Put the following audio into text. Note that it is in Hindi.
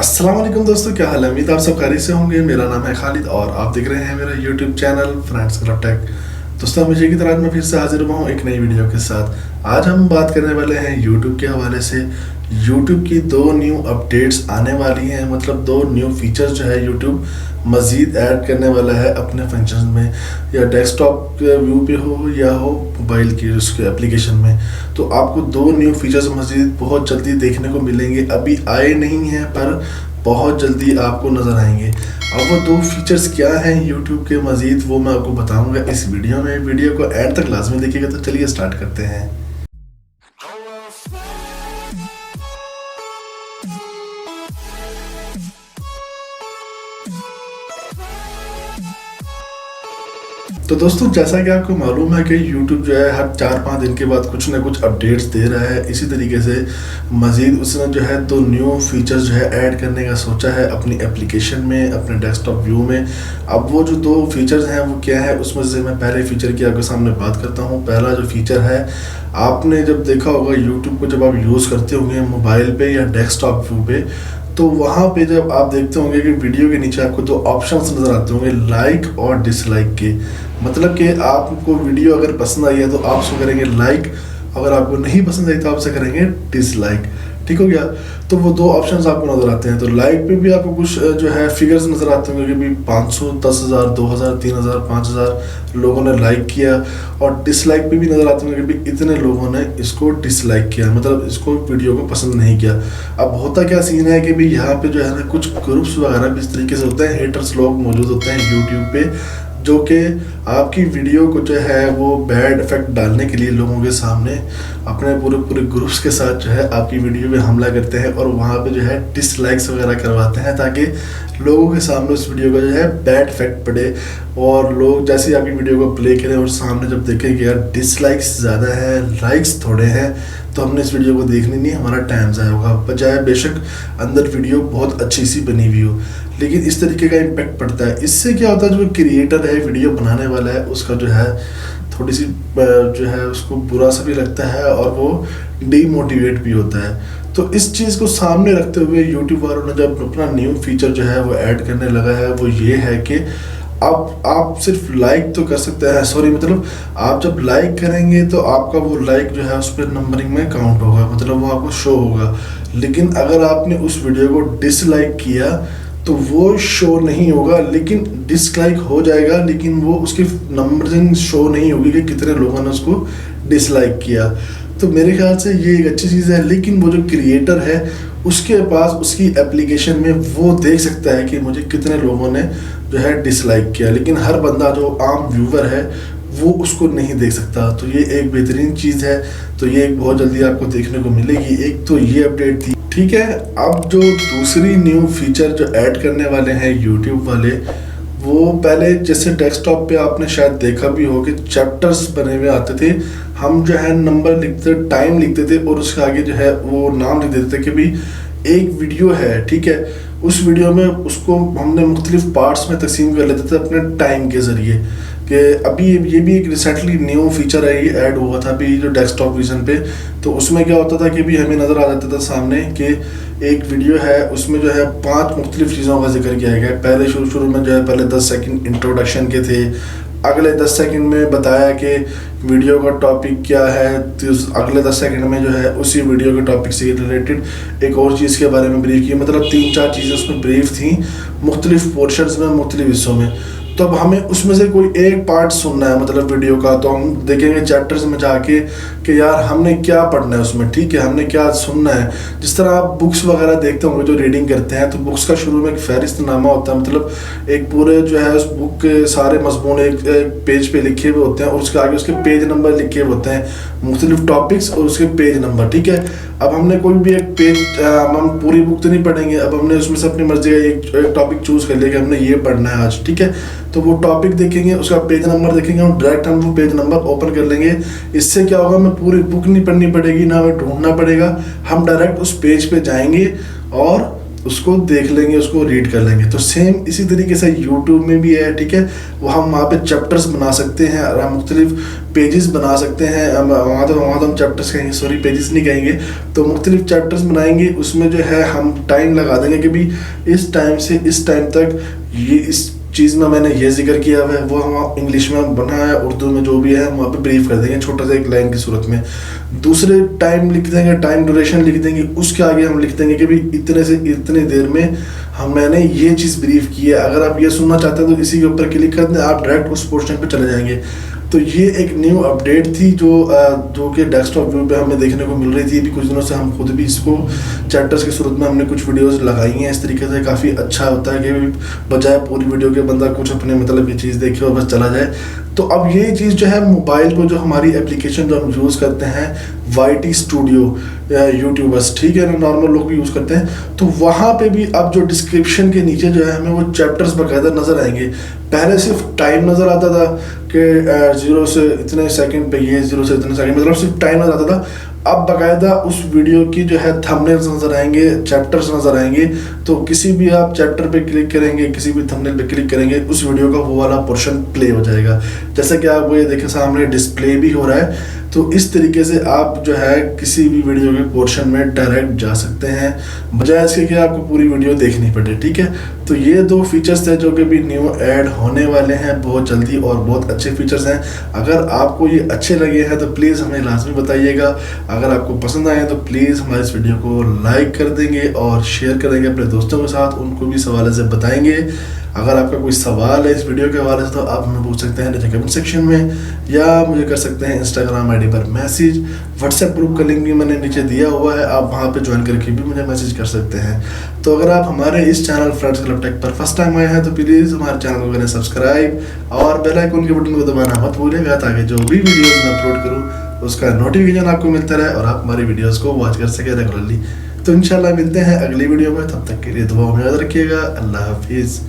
अस्सलाम वालेकुम दोस्तों, क्या हाल है। उम्मीद आप सब खैरियत से होंगे। मेरा नाम है खालिद और आप देख रहे हैं मेरा YouTube channel Friends Club Tech. दोस्तों, हमेशा की तरह आज मैं फिर से हाजिर हुआ हूँ एक नई वीडियो के साथ। आज हम बात करने वाले हैं यूट्यूब के हवाले से। यूट्यूब की 2 न्यू अपडेट्स आने वाली हैं, मतलब 2 न्यू फीचर्स जो है यूट्यूब मज़ीद ऐड करने वाला है अपने फंक्शन में, या डेस्कटॉप व्यू पे हो या हो मोबाइल की उसके एप्लीकेशन में। तो आपको 2 न्यू फीचर्स मज़ीद बहुत जल्दी देखने को मिलेंगे। अभी आए नहीं हैं पर बहुत जल्दी आपको नज़र आएंगे। अब वो 2 फीचर्स क्या हैं यूट्यूब के मज़ीद, वो मैं आपको बताऊंगा इस वीडियो में। वीडियो को एंड तक लाजमी देखिएगा। तो चलिए स्टार्ट करते हैं। तो दोस्तों, जैसा कि आपको मालूम है कि YouTube जो है हर 4-5 दिन के बाद कुछ ना कुछ अपडेट्स दे रहा है। इसी तरीके से मज़ीद उसने जो है 2 न्यू फीचर्स जो है ऐड करने का सोचा है अपनी एप्लीकेशन में, अपने डेस्कटॉप व्यू में। अब वो जो 2 फीचर्स हैं वो क्या है, उसमें से मैं पहले फीचर की आपके सामने बात करता हूँ। पहला जो फीचर है, आपने जब देखा होगा YouTube को जब आप यूज़ करते होंगे मोबाइल पे या डेस्कटॉप व्यू पे, तो वहाँ पे जब आप देखते होंगे कि वीडियो के नीचे आपको 2 ऑप्शंस नज़र आते होंगे, लाइक और डिसलाइक के। मतलब कि आपको वीडियो अगर पसंद आई है तो आप उसको करेंगे लाइक, अगर आपको नहीं पसंद आई तो आप उसे करेंगे डिसलाइक। ठीक हो गया। तो वो 2 ऑप्शंस आपको नज़र आते हैं। तो लाइक पे भी आपको कुछ जो है फिगर्स नज़र आते होंगे कि भाई 500, 10,000, 2,000, 3,000, 5,000 लोगों ने लाइक किया। और डिसलाइक पे भी नज़र आते होंगे कि भाई इतने लोगों ने इसको डिसलाइक किया, मतलब इसको वीडियो को पसंद नहीं किया। अब होता क्या सीन है कि भाई यहाँ पे जो है ना कुछ ग्रुप्स वगैरह भी इस तरीके से होते हैं, हेटर्स लोग मौजूद होते हैं यूट्यूब पे, जो कि आपकी वीडियो को जो है वो बैड इफेक्ट डालने के लिए लोगों के सामने अपने पूरे ग्रुप्स के साथ जो है आपकी वीडियो पे हमला करते हैं और वहाँ पे जो है डिसलाइक्स वगैरह करवाते हैं, ताकि लोगों के सामने उस वीडियो का जो है बैड इफेक्ट पड़े। और लोग जैसे ही आपकी वीडियो को प्ले करें और सामने जब देखें कि यार डिसलाइक्स ज़्यादा है, लाइक्स थोड़े हैं, तो हमने इस वीडियो को देखनी नहीं, हमारा टाइम ज़ाया होगा। बजाय बेशक अंदर वीडियो बहुत अच्छी सी बनी हुई हो, लेकिन इस तरीके का इम्पैक्ट पड़ता है। इससे क्या होता है, जो क्रिएटर है, वीडियो बनाने वाला है, उसका जो है थोड़ी सी जो है उसको बुरा सा भी लगता है और वो डीमोटिवेट भी होता है। तो इस चीज़ को सामने रखते हुए यूट्यूब वालों ने जब अपना न्यू फीचर जो है वो ऐड करने लगा है, वो ये है कि अब आप सिर्फ लाइक तो कर सकते हैं, सॉरी मतलब आप जब लाइक करेंगे तो आपका वो लाइक जो है उस पर नंबरिंग में काउंट होगा, मतलब वो आपको शो होगा। लेकिन अगर आपने उस वीडियो को डिसलाइक किया तो वो शो नहीं होगा, लेकिन डिसलाइक हो जाएगा, लेकिन वो उसकी नंबरिंग शो नहीं होगी कि कितने लोगों ने उसको डिसलाइक किया। तो मेरे ख्याल से ये एक अच्छी चीज़ है। लेकिन वो जो क्रिएटर है उसके पास उसकी एप्लीकेशन में वो देख सकता है कि मुझे कितने लोगों ने जो है डिसलाइक किया, लेकिन हर बंदा जो आम व्यूवर है वो उसको नहीं देख सकता। तो ये एक बेहतरीन चीज़ है। तो ये एक बहुत जल्दी आपको देखने को मिलेगी। एक तो ये अपडेट थी, ठीक है। अब जो दूसरी न्यू फीचर जो ऐड करने वाले हैं यूट्यूब वाले, वो पहले जैसे डेस्कटॉप पे आपने शायद देखा भी हो कि चैप्टर्स बने हुए आते थे। हम जो है नंबर लिखते, टाइम लिखते थे और उसके आगे जो है वो नाम लिख देते थे कि भाई एक वीडियो है, ठीक है। उस वीडियो में उसको हमने मुख्तलिफ पार्ट्स में तकसीम कर लेते थे अपने टाइम के ज़रिए। कि अभी ये भी एक रिसेंटली न्यू फीचर है, ये ऐड हुआ था अभी जो डेस्कटॉप वर्जन पे। तो उसमें क्या होता था कि भी हमें नज़र आ जाता था सामने कि एक वीडियो है, उसमें जो है 5 मुख्तलिफ चीज़ों का जिक्र किया गया है। पहले शुरू में जो है पहले 10 सेकंड इंट्रोडक्शन के थे, अगले 10 सेकंड में बताया कि वीडियो का टॉपिक क्या है, तो अगले 10 सेकंड में जो है उसी वीडियो के टॉपिक से रिलेटेड एक और चीज़ के बारे में ब्रीफ की। मतलब 3-4 चीज़ें उसमें ब्रीफ थी मुख्तलिफ पोर्शंस में, मुख्तलिफ हिस्सों में। तो अब हमें उसमें से कोई एक पार्ट सुनना है, मतलब वीडियो का, तो हम देखेंगे चैप्टर्स में जाके कि यार हमने क्या पढ़ना है उसमें, ठीक है, हमने क्या सुनना है। जिस तरह आप बुक्स वगैरह देखते होंगे जो रीडिंग करते हैं, तो बुक्स का शुरू में एक फहरिस्तनामा होता है, मतलब एक पूरे जो है उस बुक के सारे मजमून एक पेज पे लिखे हुए होते हैं और उसके आगे उसके पेज नंबर लिखे हुए होते हैं, मुख्तलिफ टॉपिक्स और उसके पेज नंबर, ठीक है। अब हमने कोई भी एक पेज, हम पूरी बुक तो नहीं पढ़ेंगे, अब हमने उसमें से अपनी मर्जी का एक टॉपिक चूज कर लिया कि हमने ये पढ़ना है आज, ठीक है। तो वो टॉपिक देखेंगे, उसका पेज नंबर देखेंगे और डायरेक्ट हम वो पेज नंबर ओपन कर लेंगे। इससे क्या होगा, हमें पूरी बुक नहीं पढ़नी पड़ेगी, ना हमें ढूंढना पड़ेगा, हम डायरेक्ट उस पेज पे जाएंगे और उसको देख लेंगे, उसको रीड कर लेंगे। तो सेम इसी तरीके से यूट्यूब में भी है, ठीक है। वो हम वहाँ पे चैप्टर्स बना सकते हैं और हम मुख्तलिफ पेजेस बना सकते हैं। वहाँ तो हम चैप्टर्स कहेंगे, सॉरी पेजेस नहीं कहेंगे। तो मुख्तलिफ चैप्टर्स बनाएंगे, उसमें जो है हम टाइम लगा देंगे कि भी इस टाइम से इस टाइम तक ये इस चीज़ में मैंने ये जिक्र किया हुआ है, वो हम इंग्लिश में बना है, उर्दू में जो भी है हम वहाँ पे ब्रीफ कर देंगे छोटा सा एक लाइन की सूरत में। दूसरे टाइम लिख देंगे, टाइम ड्यूरेशन लिख देंगे, उसके आगे हम लिख देंगे कि भाई इतने से इतने देर में मैंने ये चीज़ ब्रीफ की है। अगर आप ये सुनना चाहते हैं तो इसी के ऊपर क्लिक कर दें, आप डायरेक्ट उस पोर्शन पे चले जाएंगे। तो ये एक न्यू अपडेट थी जो कि डेस्कटॉप व्यू पे हमें देखने को मिल रही थी। अभी कुछ दिनों से हम खुद भी इसको चैप्टर्स की सूरत में हमने कुछ वीडियोस लगाई हैं। इस तरीके से काफ़ी अच्छा होता है कि बजाय पूरी वीडियो के बंदा कुछ अपने मतलब की चीज़ देखे और बस चला जाए। तो अब ये चीज़ जो है मोबाइल को, जो हमारी एप्लीकेशन जो हम यूज़ करते हैं YT स्टूडियो, यूट्यूबर्स, ठीक है ना, नॉर्मल लोग भी यूज़ करते हैं, तो वहाँ पे भी अब जो डिस्क्रिप्शन के नीचे जो है हमें वो चैप्टर्स बाकायदा नज़र आएंगे। पहले सिर्फ टाइम नज़र आता था कि 0 से इतने सेकंड पे ये, 0 से इतने सेकंड, मतलब सिर्फ टाइम नज़र आता था। अब बाकायदा उस वीडियो की जो है थंबनेल्स नज़र आएंगे, चैप्टर्स नज़र आएंगे। तो किसी भी आप चैप्टर पे क्लिक करेंगे, किसी भी थंबनेल पे क्लिक करेंगे, उस वीडियो का वो वाला पोर्शन प्ले हो जाएगा। जैसे कि आप वो ये देखें सामने डिस्प्ले भी हो रहा है। तो इस तरीके से आप जो है किसी भी वीडियो के पोर्शन में डायरेक्ट जा सकते हैं, बजाय इसके कि आपको पूरी वीडियो देखनी पड़े, ठीक है। तो ये 2 फीचर्स थे जो कि भी न्यू ऐड होने वाले हैं बहुत जल्दी, और बहुत अच्छे फीचर्स हैं। अगर आपको ये अच्छे लगे हैं तो प्लीज़ हमें लाजमी बताइएगा। अगर आपको पसंद आए तो प्लीज़ हमारे इस वीडियो को लाइक कर देंगे और शेयर करेंगे अपने दोस्तों के साथ, उनको भी इस हवाले से बताएंगे। अगर आपका कोई सवाल है इस वीडियो के हवाले से तो आप हमें पूछ सकते हैं नीचे कमेंट सेक्शन में, या मुझे कर सकते हैं इंस्टाग्राम ID पर मैसेज। व्हाट्सएप ग्रुप का लिंक भी मैंने नीचे दिया हुआ है, आप वहाँ पे ज्वाइन करके भी मुझे मैसेज कर सकते हैं। तो अगर आप हमारे इस चैनल फ्रेंड्स क्लब टेक पर फर्स्ट टाइम आए हैं तो प्लीज़ हमारे चैनल को करें सब्सक्राइब और बेल आइकन के बटन को दबाना मत भूलिएगा, ताकि जो भी वीडियोज़ मैं अपलोड करूँ उसका नोटिफिकेशन आपको मिलता रहे और आप हमारी वीडियोज़ को वॉच कर सकें रेगुलरली। तो इंशाल्लाह मिलते हैं अगली वीडियो में, तब तक के लिए दुआ में याद रखिएगा। अल्लाह हाफिज़।